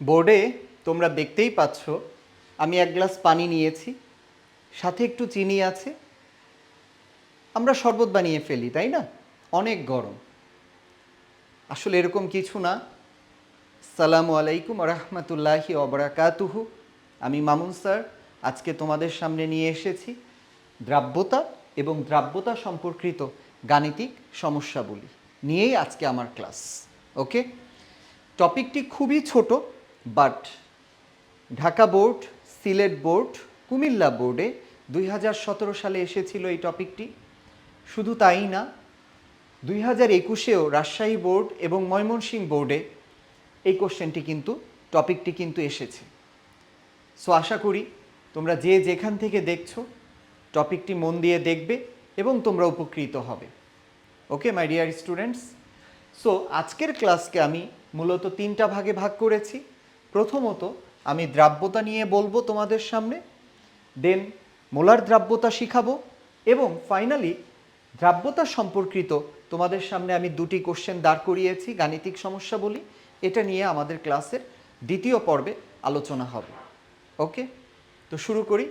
বোর্ডে তোমরা দেখতেই পাচ্ছ আমি এক গ্লাস পানি নিয়েছি, সাথে একটু চিনি আছে। আমরা শরবত বানিয়ে ফেলি, তাই না? অনেক গরম। আসলে এরকম কিছু না। আসসালামু আলাইকুম রহমতুল্লাহি ওবারাকাতুহু। আমি মামুন স্যার আজকে তোমাদের সামনে নিয়ে এসেছি দ্রাব্যতা এবং দ্রাব্যতা সম্পর্কিত গাণিতিক সমস্যাবলী নিয়েই আজকে আমার ক্লাস। ওকে, টপিকটি খুবই ছোট, but Dhaka board, Sylhet board, Comilla বোর্ডে 2017 সালে এসেছিল এই টপিকটি। শুধু তাই না, 2021-এও রাজশাহী বোর্ড এবং ময়মনসিংহ বোর্ডে এই টপিকটি কিন্তু এসেছে। সো আশা করি তোমরা যে যেখান থেকে দেখছো টপিকটি মন দিয়ে দেখবে এবং তোমরা উপকৃত হবে। ওকে মাই ডিয়ার স্টুডেন্টস, সো আজকের ক্লাসকে আমি মূলত 3টা ভাগে ভাগ করেছি। প্রথমত আমি দ্রাব্যতা নিয়ে বলবো তোমাদের সামনে, দেন মোলার দ্রাব্যতা শিখাবো, এবং ফাইনালি দ্রাব্যতা সম্পর্কিত তোমাদের সামনে আমি 2টি কোশ্চেন দাঁড় করিয়েছি, গাণিতিক সমস্যা বলি। এটা নিয়ে আমাদের ক্লাসের দ্বিতীয় পর্বে আলোচনা হবে। ওকে, তো শুরু করি।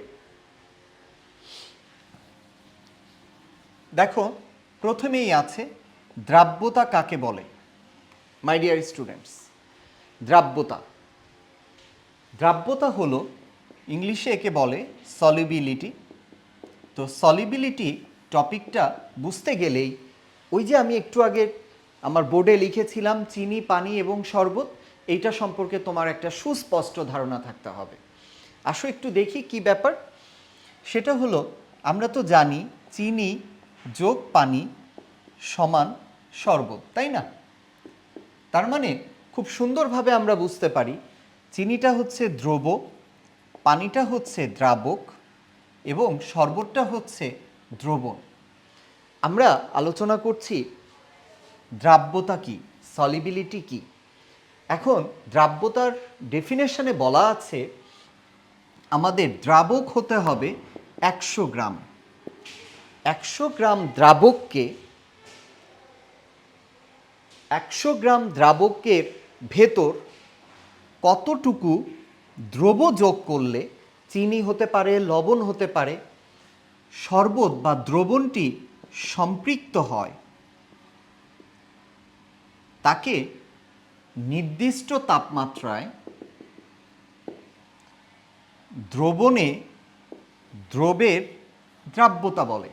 দেখো, প্রথমেই আছে দ্রাব্যতা কাকে বলে। মাই ডিয়ার স্টুডেন্টস, দ্রাব্যতা হলো, ইংলিশে একে বলে সলিবিলিটি। তো সলিবিলিটি টপিকটা বুঝতে গেলেই ওই যে আমি একটু আগে আমার বোর্ডে লিখেছিলাম চিনি, পানি এবং শরবত, এইটা সম্পর্কে তোমার একটা সুস্পষ্ট ধারণা থাকতে হবে। আসো একটু দেখি কি ব্যাপার। সেটা হলো, আমরা তো জানি চিনি যোগ পানি সমান শরবত, তাই না? তার মানে খুব সুন্দরভাবে আমরা বুঝতে পারি চিনিটা হচ্ছে দ্রব, পানিটা হচ্ছে দ্রাবক এবং শরবতটা হচ্ছে দ্রবণ। আমরা আলোচনা করছি দ্রাব্যতা কি, সলিবিলিটি কি। এখন দ্রাব্যতার ডেফিনেশনে বলা আছে আমাদের দ্রাবক হতে হবে 100 গ্রাম। 100 গ্রাম দ্রাবককে 100 গ্রাম দ্রাবকের ভেতর কতটুকু দ্রব যোগ করলে চিনি হতে পারে, লবণ হতে পারে, শরবত বা দ্রবণটি সম্পৃক্ত হয়, তাকে নির্দিষ্ট তাপমাত্রায় দ্রবণে দ্রবের দ্রাব্যতা বলে।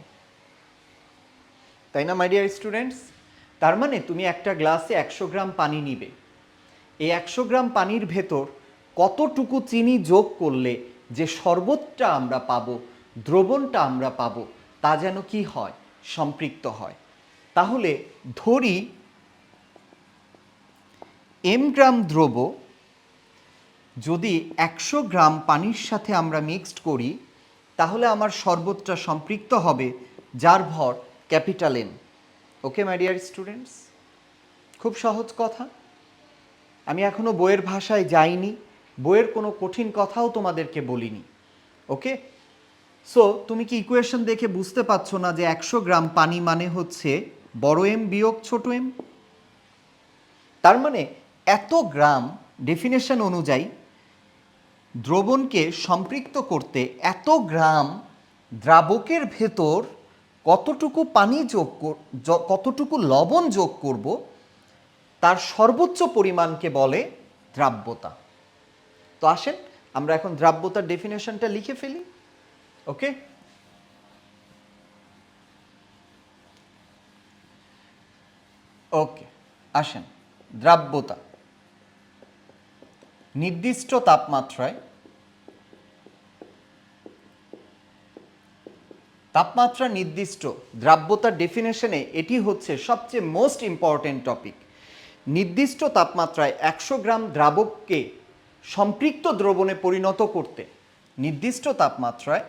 তাই না মাই ডিয়ার স্টুডেন্টস? তার মানে তুমি একটা গ্লাসে 100 গ্রাম পানি নিবে, এই 100 গ্রাম পানির ভেতর কতটুকু চিনি যোগ করলে যে শরবতটা আমরা পাবো, দ্রবণটা আমরা পাবো, তা যেন কি হয়, সম্পৃক্ত হয়। তাহলে ধরি m গ্রাম দ্রব যদি 100 গ্রাম পানির সাথে আমরা মিক্সড করি, তাহলে আমার শরবতটা সম্পৃক্ত হবে, যার ভর capital M। Okay my dear students, খুব সহজ কথা। আমি এখনো বইয়ের ভাষায় যাইনি, বইয়ের কোনো কঠিন কথাও তোমাদেরকে বলিনি। ওকে, সো তুমি কি ইকুয়েশন দেখে বুঝতে পারছো না যে 100 গ্রাম পানি মানে হচ্ছে বড় এম বিয়োগ ছোট এম? তার মানে এত গ্রাম ডেফিনেশন অনুযায়ী দ্রবণকে সম্পৃক্ত করতে এত গ্রাম দ্রাবকের ভেতর কতটুকু পানি কতটুকু লবণ যোগ করব, তার সর্বোচ্চ পরিমাণকে বলে দ্রাব্যতা। তো আসেন আমরা এখন দ্রাব্যতার ডেফিনেশনটা লিখে ফেলি। ওকে, ওকে আসেন। দ্রাব্যতা নির্দিষ্ট তাপমাত্রায়, তাপমাত্রা নির্দিষ্ট দ্রাব্যতার ডেফিনেশনে এটি হচ্ছে সবচেয়ে মোস্ট ইম্পর্টেন্ট টপিক। নির্দিষ্ট তাপমাত্রায় 100 গ্রাম দ্রাবককে সম্পৃক্ত দ্রবণে পরিণত করতে, নির্দিষ্ট তাপমাত্রায়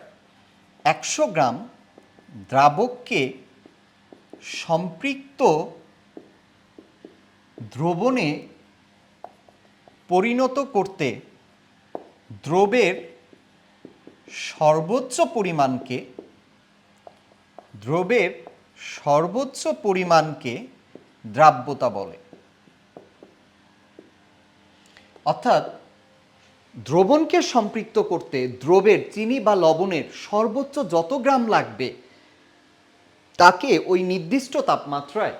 100 গ্রাম দ্রাবককে সম্পৃক্ত দ্রবণে পরিণত করতে দ্রবের সর্বোচ্চ পরিমাণকে দ্রাব্যতা বলে। অর্থাৎ দ্রবণকে সম্পৃক্ত করতে দ্রবের চিনি বা লবণের সর্বোচ্চ যত গ্রাম লাগবে তাকে ওই নির্দিষ্ট তাপমাত্রায়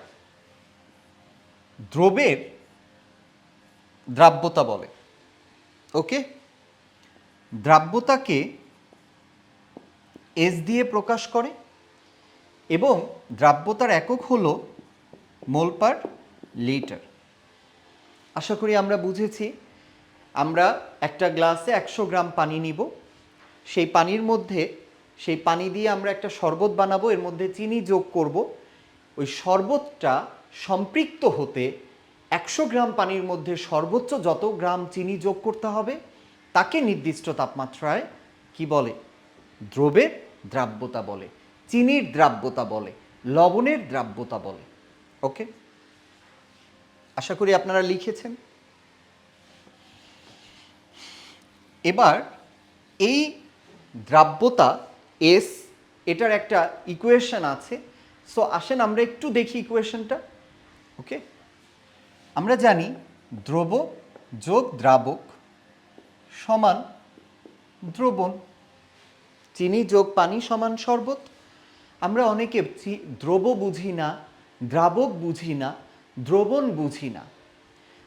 দ্রবের দ্রাব্যতা বলে। ওকে, দ্রাব্যতাকে এস দিয়ে প্রকাশ করে এবং দ্রাব্যতার একক হলো মোল পার লিটার। আশা করি আমরা বুঝেছি। আমরা একটা গ্লাসে 100 গ্রাম পানি নিব, সেই পানির মধ্যে সেই পানি দিয়ে আমরা একটা শরবত বানাবো, এর মধ্যে চিনি যোগ করব। ওই শরবতটা সম্পৃক্ত হতে 100 গ্রাম পানির মধ্যে সর্বোচ্চ যত গ্রাম চিনি যোগ করতে হবে তাকে নির্দিষ্ট তাপমাত্রায় কি বলে? দ্রবের দ্রাব্যতা বলে, চিনির দ্রাব্যতা বলে, লবণের দ্রাব্যতা বলে। ওকে, আশা করি আপনারা লিখেছেন। এবার এই দ্রাব্যতা এস, এটার একটা ইকুয়েশন আছে। সো আসেন আমরা একটু দেখি ইকুয়েশনটা। ওকে, আমরা জানি দ্রব যোগ দ্রাবক সমান দ্রবণ, চিনি যোগ পানি সমান শরবত। আমরা অনেকে দ্রব বুঝি না, দ্রাবক বুঝি না, দ্রবণ বুঝি না।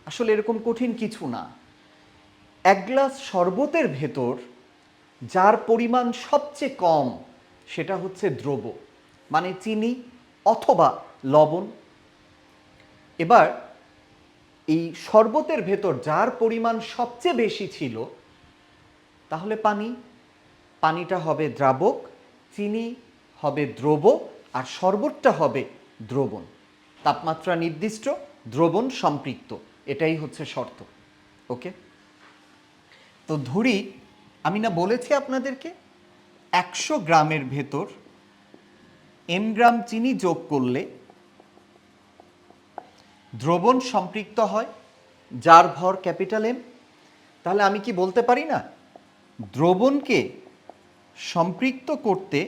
আসলে এরকম কঠিন কিছু না। এক গ্লাস শরবতের ভেতর যার পরিমাণ সবচেয়ে কম সেটা হচ্ছে দ্রব, মানে চিনি অথবা লবণ। এবার এই শরবতের ভেতর যার পরিমাণ সবচেয়ে বেশি ছিল তাহলে পানিটা হবে দ্রাবক, চিনি হবে দ্রব, আর শরবতটা হবে দ্রবণ। তাপমাত্রা নির্দিষ্ট, দ্রবণ সম্পৃক্ত, এটাই হচ্ছে শর্ত। ওকে, তো ধরি আমি না বলেছি আপনাদেরকে 100 গ্রামের ভেতর এম গ্রাম চিনি যোগ করলে দ্রবণ সম্পৃক্ত হয়, যার ভর ক্যাপিটাল এম। তাহলে আমি কি বলতে পারি না দ্রবণকে সম্পৃক্ত করতে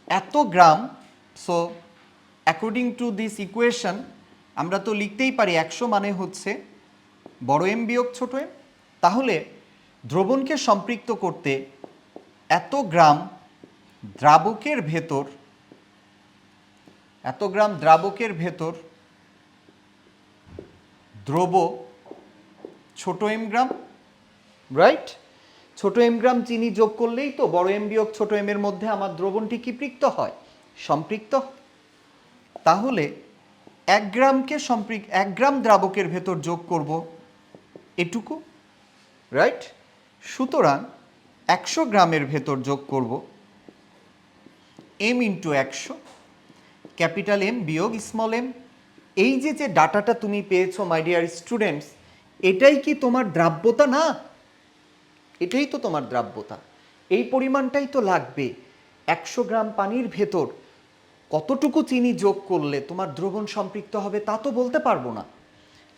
এত গ্রাম। So according to this equation আমরা তো লিখতেই পারি 100 মানে হচ্ছে বড় এম বিয়োগ ছোট এম। তাহলে দ্রবণকে সম্পৃক্ত করতে এত গ্রাম দ্রাবকের ভেতর দ্রব ছোট এম গ্রাম, রাইট? ছোট এম গ্রাম চিনি যোগ করলেই তো বড় এম বিয়োগ ছোট এম এর মধ্যে আমার দ্রবণটি কি পৃক্ত হয়? সম্পৃক্ত। তাহলে 1 গ্রাম দ্রাবকের ভেতর যোগ করব এটুকু, রাইট? সুতরাং 100 গ্রামের ভেতর যোগ করব এম ইন্টু 100, ক্যাপিটাল এম বিয়োগ স্মল এম। এই যে ডাটাটা তুমি পেয়েছো মাই ডিয়ার স্টুডেন্টস, এটাই কি তোমার দ্রাব্যতা না? এটাই তো তোমার দ্রাব্যতা। এই পরিমাণটাই তো লাগবে। 100 গ্রাম পানির ভেতর কতটুকু চিনি যোগ করলে তোমার দ্রবণ সম্পৃক্ত হবে তা তো বলতে পারবো না,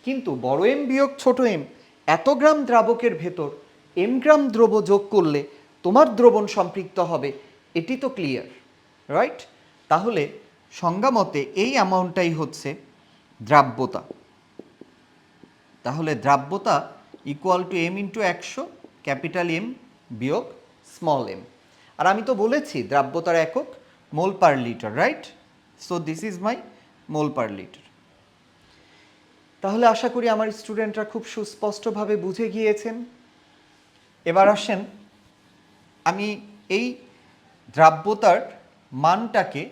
কিন্তু বড় এম বিয়োগ ছোট এম, এত গ্রাম দ্রাবকের ভেতর এম গ্রাম দ্রব যোগ করলে তোমার দ্রবণ সম্পৃক্ত হবে, এটি তো ক্লিয়ার, রাইট? তাহলে সংজ্ঞা মতে এই অ্যামাউন্টটাই হচ্ছে দ্রাব্যতা। তাহলে দ্রাব্যতা equal to M into 100, capital M বিয়োগ স্মল এম। আর আমি তো বলেছি দ্রাব্যতার একক mole per litre, right? So this is my mole per litre. তাহলে আশা করি আমার স্টুডেন্টরা খুব সুস্পষ্টভাবে বুঝে গিয়েছেন। এবার আসেন আমি এই দ্রাব্যতার মানটাকে,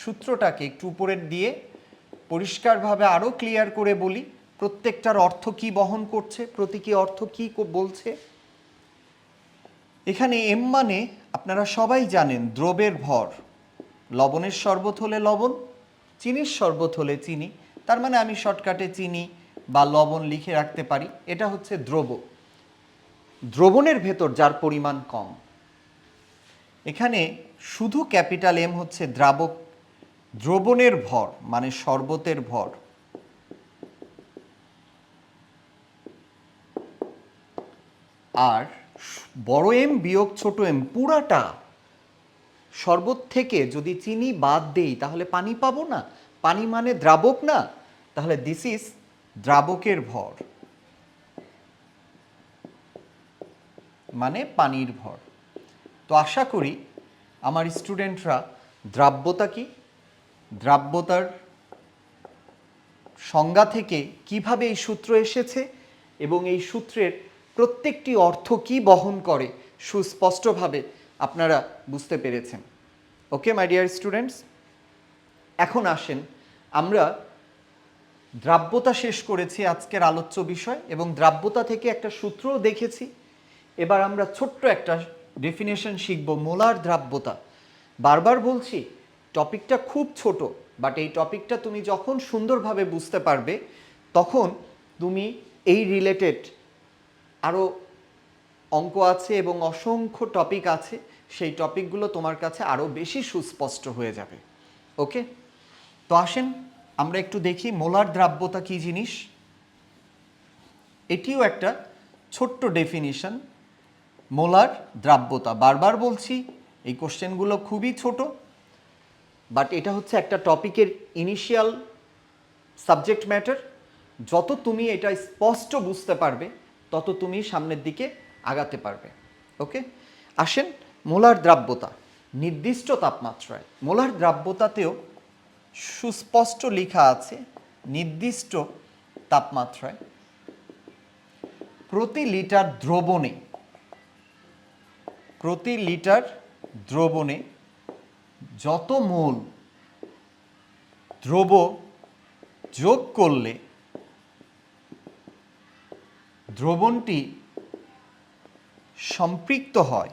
সূত্রটাকে একটু উপরের দিয়ে পরিষ্কারভাবে আরও ক্লিয়ার করে বলি। প্রত্যেকটার অর্থ কি বহন করছে, প্রতীকী অর্থ কি বলছে। এখানে এম মানে আপনারা সবাই জানেন দ্রবের ভর। লবণের শরবত হলে লবণ, চিনির শরবত হলে চিনি। তার মানে আমি শর্টকাটে চিনি বা লবণ লিখে রাখতে পারি। এটা হচ্ছে দ্রব, দ্রবণের ভেতর যার পরিমাণ কম। এখানে শুধু ক্যাপিটাল এম হচ্ছে দ্রাবক, দ্রবণের ভর মানে শরবতের ভর। আর বড় এম বিয়োগ ছোট এম পুরাটা শরবত থেকে যদি চিনি বাদ দেই তাহলে পানি পাবো না? পানি মানে দ্রাবক না? তাহলে দিস ইজ দ্রাবকের ভর মানে পানির ভর। তো আশা করি আমার স্টুডেন্টরা দ্রাব্যতা কি, দ্রাব্যতার সংজ্ঞা থেকে কিভাবে এই সূত্র এসেছে এবং এই সূত্রের প্রত্যেকটি অর্থ কি বহন করে সুস্পষ্টভাবে আপনারা বুঝতে পেরেছেন। ওকে মাই ডিয়ার স্টুডেন্টস, এখন আসেন আমরা দ্রাব্যতা শেষ করেছি আজকের আলোচ্য বিষয় এবং দ্রাব্যতা থেকে একটা সূত্রও দেখেছি। এবার আমরা ছোট্ট একটা ডেফিনেশন শিখব, মোলার দ্রাব্যতা। বারবার বলছি টপিকটা খুব ছোট, বাট এই টপিকটা তুমি যখন সুন্দরভাবে বুঝতে পারবে তখন তুমি এই রিলেটেড আরও অঙ্ক আছে এবং অসংখ্য টপিক আছে, সেই টপিকগুলো তোমার কাছে আরও বেশি সুস্পষ্ট হয়ে যাবে। ওকে, তো আসেন আমরা একটু দেখি মোলার দ্রাব্যতা কী জিনিস। এটিও একটা ছোট্ট ডেফিনিশন, মোলার দ্রাব্যতা। বারবার বলছি এই কোশ্চেনগুলো খুবই ছোট, বাট এটা হচ্ছে একটা টপিকের ইনিশিয়াল সাবজেক্ট ম্যাটার। যত তুমি এটা স্পষ্ট বুঝতে পারবে তত তুমি সামনের দিকে আগাতে পারবে। ওকে, আসেন মোলার দ্রাব্যতা নির্দিষ্ট তাপমাত্রায়। মোলার দ্রাব্যতাতেও সুস্পষ্ট লেখা আছে নির্দিষ্ট তাপমাত্রায় প্রতি লিটার দ্রবণে যত মোল দ্রব যোগ করলে দ্রবণটি সম্পৃক্ত হয়।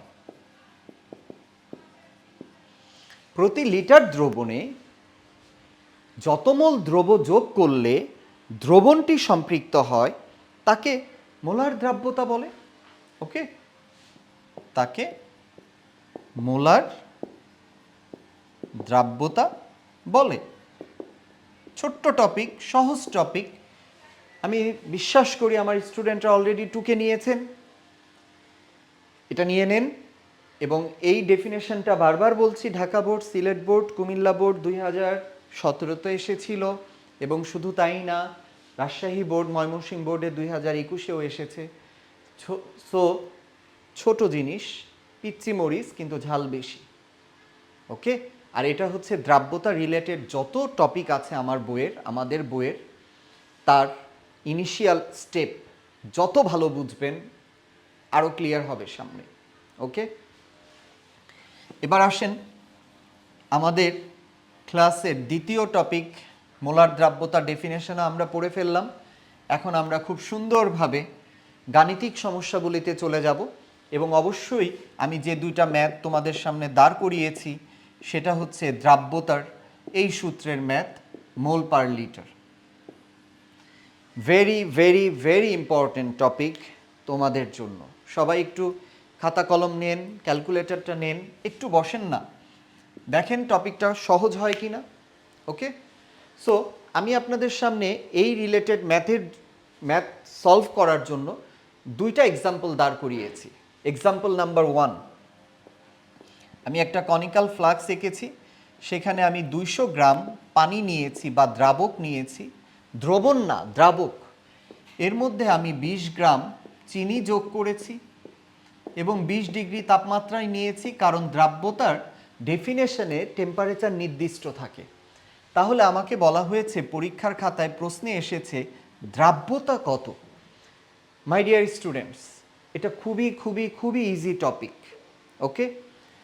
প্রতি লিটার দ্রবণে যত মোল দ্রব যোগ করলে দ্রবণটি সম্পৃক্ত হয় তাকে মোলার দ্রাব্যতা বলে। ওকে, তাকে মোলার দ্রাব্যতা বলে। ছোট্ট টপিক, সহজ টপিক। আমি বিশ্বাস করি আমার স্টুডেন্টরা অলরেডি টুকে নিয়েছেন, এটা নিয়ে নেন। এবং এই ডেফিনেশনটা বারবার বলছি, Dhaka board, Sylhet board, Comilla board 2017-তে এসেছিল এবং শুধু তাই না, রাজশাহী বোর্ড, ময়মনসিংহ বোর্ডে 2021-এও এসেছে। সো ছোট জিনিস, পিচ্চি মরিচ কিন্তু ঝাল বেশি। ওকে, আর এটা হচ্ছে দ্রাব্যতা রিলেটেড যত টপিক আছে আমাদের বইয়ের, তার ইনিশিয়াল স্টেপ যত ভালো বুঝবেন আরও ক্লিয়ার হবে সামনে। ওকে, এবার আসেন আমাদের ক্লাসের দ্বিতীয় টপিক মোলার দ্রাব্যতা ডেফিনেশন আমরা পড়ে ফেললাম। এখন আমরা খুব সুন্দরভাবে গাণিতিক সমস্যাগুলিতে চলে যাব এবং অবশ্যই আমি যে দুইটা ম্যাথ তোমাদের সামনে দাঁড় করিয়েছি সেটা হচ্ছে দ্রাব্যতার এই সূত্রের math, mole per litre. Very very very important topic তোমাদের জন্য। সবাই একটু খাতা কলম নেন, ক্যালকুলেটরটা নেন, একটু বসেন না, দেখেন টপিকটা সহজ হয় কি না। ওকে, সো আমি আপনাদের সামনে এই রিলেটেড ম্যাথ সলভ করার জন্য দুইটা এক্সাম্পল দাঁড় করিয়েছি। এক্সাম্পল নাম্বার 1, আমি একটা কনিক্যাল ফ্লাক্স এঁকেছি, সেখানে আমি 200 গ্রাম পানি নিয়েছি বা দ্রাবক নিয়েছি, দ্রবণ না দ্রাবক। এর মধ্যে আমি 20 গ্রাম চিনি যোগ করেছি এবং 20 ডিগ্রি তাপমাত্রায় নিয়েছি, কারণ দ্রাব্যতার ডেফিনেশনে টেম্পারেচার নির্দিষ্ট থাকে। তাহলে আমাকে বলা হয়েছে পরীক্ষার খাতায় প্রশ্নে এসেছে দ্রাব্যতা কত। মাই ডিয়ার স্টুডেন্টস, এটা খুবই খুবই খুবই ইজি টপিক। ওকে,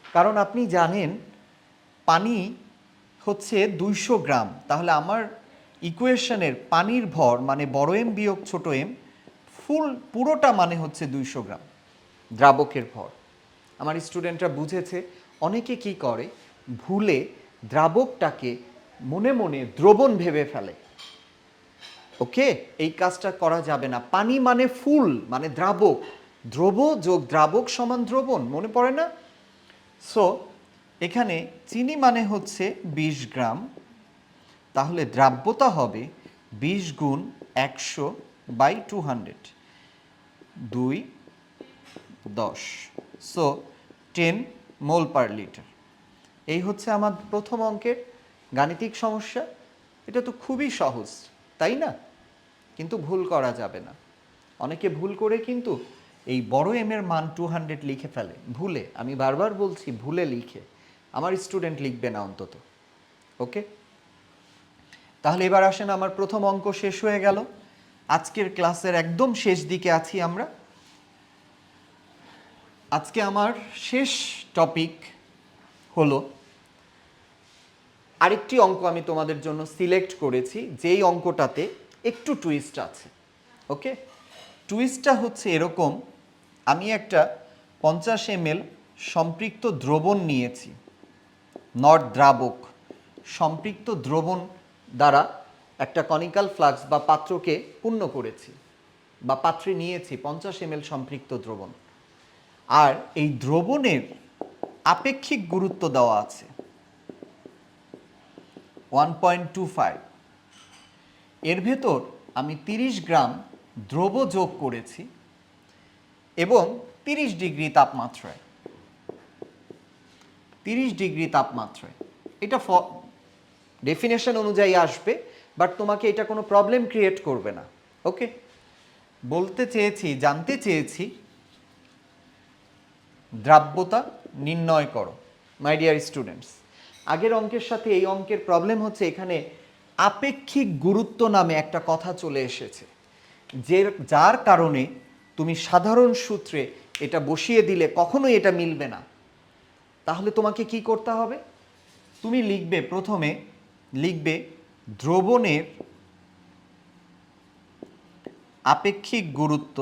কারণ আপনি জানেন পানি হচ্ছে 200 গ্রাম, তাহলে আমার ইকুয়েশনের পানির ভর মানে বড় এম বিয়োগ ছোট এম পুরোটা মানে হচ্ছে 200 গ্রাম দ্রাবকের ভর। আমার স্টুডেন্টরা বুঝেছে। অনেকে কি করে, ভুলে দ্রাবকটাকে মনে মনে দ্রবণ ভেবে ফেলে। ওকে, এই কাজটা করা যাবে না। পানি মানে ফুল মানে দ্রাবক, দ্রব যোগ দ্রাবক সমান দ্রবণ, মনে পড়ে না? সো এখানে চিনি মানে হচ্ছে 20 গ্রাম, তাহলে দ্রাব্যতা হবে 20 গুণ 100/200, 2×10, সো 10 মোল পার লিটার। এই হচ্ছে আমার প্রথম অঙ্কের গাণিতিক সমস্যা। এটা তো খুবই সহজ, তাই না? কিন্তু ভুল করা যাবে না। অনেকে ভুল করে কিন্তু এই বড় এম এর মান 200 লিখে ফেলে ভুলে। আমি বারবার বলছি ভুলে লিখে, আমার স্টুডেন্ট লিখবে না অন্তত। ওকে, তাহলে এবার আসেন, আমার প্রথম অঙ্ক শেষ হয়ে গেল। আজকের ক্লাসের একদম শেষ দিকে আছি আমরা। আজকে আমার শেষ টপিক হলো আরেকটি অঙ্ক আমি তোমাদের জন্য সিলেক্ট করেছি, যেই অঙ্কটাতে একটু টুইস্ট আছে। ওকে, টুইস্টটা হচ্ছে এরকম, আমি একটা 50 ml সম্পৃক্ত দ্রবণ নিয়েছি, নট দ্রাবক, সম্পৃক্ত দ্রবণ দ্বারা একটা কনিক্যাল ফ্লাক্স বা পাত্রকে পূর্ণ করেছি বা পাত্রে নিয়েছি 50 ml সম্পৃক্ত দ্রবণ। আর এই দ্রবণের আপেক্ষিক গুরুত্ব দেওয়া আছে 1.25। এর ভেতর আমি 30 গ্রাম দ্রব যোগ করেছি এবং 30 ডিগ্রি তাপমাত্রায়, 30 ডিগ্রি তাপমাত্রায়। এটা ডেফিনেশন অনুযায়ী আসবে, বাট তোমাকে এটা কোনো প্রবলেম ক্রিয়েট করবে না। ওকে, বলতে চেয়েছি, জানতে চেয়েছি দ্রাব্যতা নির্ণয় করো। মাই ডিয়ার স্টুডেন্টস, আগের অঙ্কের সাথে এই অঙ্কের প্রবলেম হচ্ছে এখানে আপেক্ষিক গুরুত্ব নামে একটা কথা চলে এসেছে, যার কারণে তুমি সাধারণ সূত্রে এটা বসিয়ে দিলে কখনোই এটা মিলবে না। তাহলে তোমাকে কি করতে হবে? তুমি লিখবে, প্রথমে লিখবে দ্রবণের আপেক্ষিক গুরুত্ব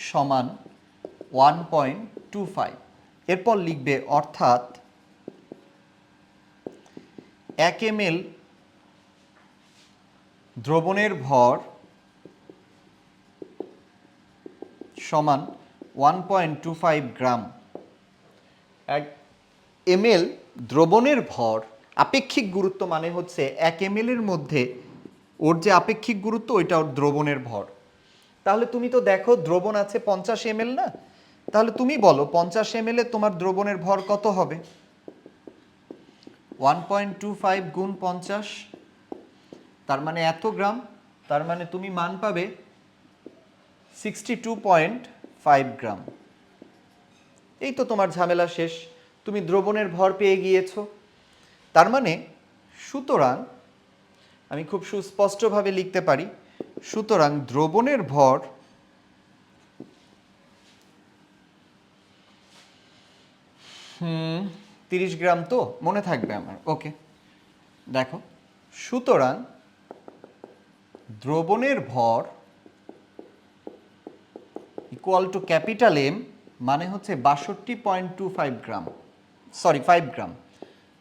সমান 1.25। এরপর লিখবে অর্থাৎ 1 ml দ্রবণের ভর সমান 1.25 গ্রাম। 1 ml দ্রবণের ভর আপেক্ষিক গুরুত্ব মানে হচ্ছে 1 ml এর মধ্যে ওর যে আপেক্ষিক গুরুত্ব ওইটা ওর দ্রবণের ভর। তাহলে তুমি তো দেখো দ্রবণ আছে 50 ml না, তাহলে তুমি বলো 50 ml এ তোমার দ্রবণের ভর কত হবে? 1.25 গুণ 50, তার মানে এত গ্রাম, তার মানে তুমি মান পাবে 62.5 গ্রাম। এই তো তোমার ঝামেলা শেষ, তুমি দ্রবণের ভর পেয়ে গিয়েছো। তার মানে সুতরাং আমি খুব সুস্পষ্টভাবে লিখতে পারি, সুতরাং দ্রবণের ভর হুম 30 গ্রাম, তো মনে থাকবে আমার। ওকে, দেখো, সুতরাং দ্রবণের ভর ইকুয়াল টু ক্যাপিটাল এম মানে হচ্ছে 62.25 গ্রাম, সরি 5 গ্রাম।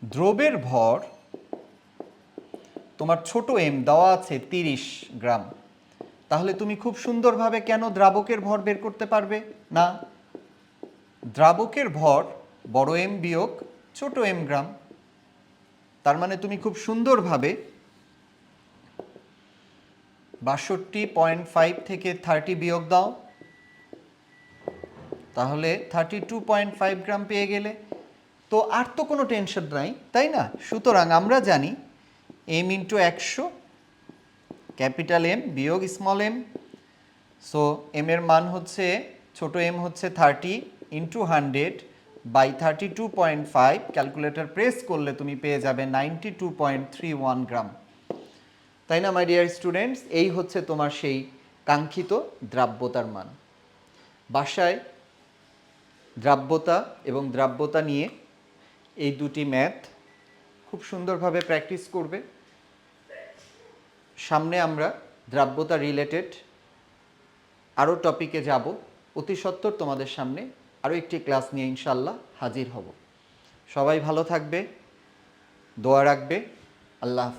দ্রবের ভর তোমার ছোট এম দেওয়া আছে 30 গ্রাম। তাহলে তুমি খুব সুন্দরভাবে কেন দ্রাবকের ভর বের করতে পারবে না? দ্রাবকের ভর বড় এম বিয়োগ ছোট এম গ্রাম। তার মানে তুমি খুব সুন্দরভাবে 62.5 থেকে 30 বিয়োগ দাও, তাহলে 32.5 গ্রাম পেয়ে গেলে। তো আর তো কোনো টেনশন নাই, তাই না? সুতরাং আমরা জানি এম ইন্টু 100 ক্যাপিটাল এম বিয়োগ স্মল এম। সো এম এর মান হচ্ছে, ছোট এম হচ্ছে 30 ইন্টু 100 বাই 32.5। ক্যালকুলেটর প্রেস করলে তুমি পেয়ে যাবে 92.31 গ্রাম। তাই না মাই ডিয়ার স্টুডেন্টস? এই হচ্ছে তোমার সেই কাঙ্ক্ষিত দ্রাব্যতার মান। বাসায় দ্রাব্যতা এবং দ্রাব্যতা নিয়ে এই দুটি ম্যাথ খুব সুন্দরভাবে প্র্যাকটিস করবে। সামনে আমরা দ্রাব্যতা রিলেটেড আরও টপিকে যাব। অতি সত্বর তোমাদের সামনে আরও একটি ক্লাস নিয়ে ইনশাল্লাহ হাজির হব। সবাই ভালো থাকবে, দোয়া রাখবে। আল্লাহ হাফেজ।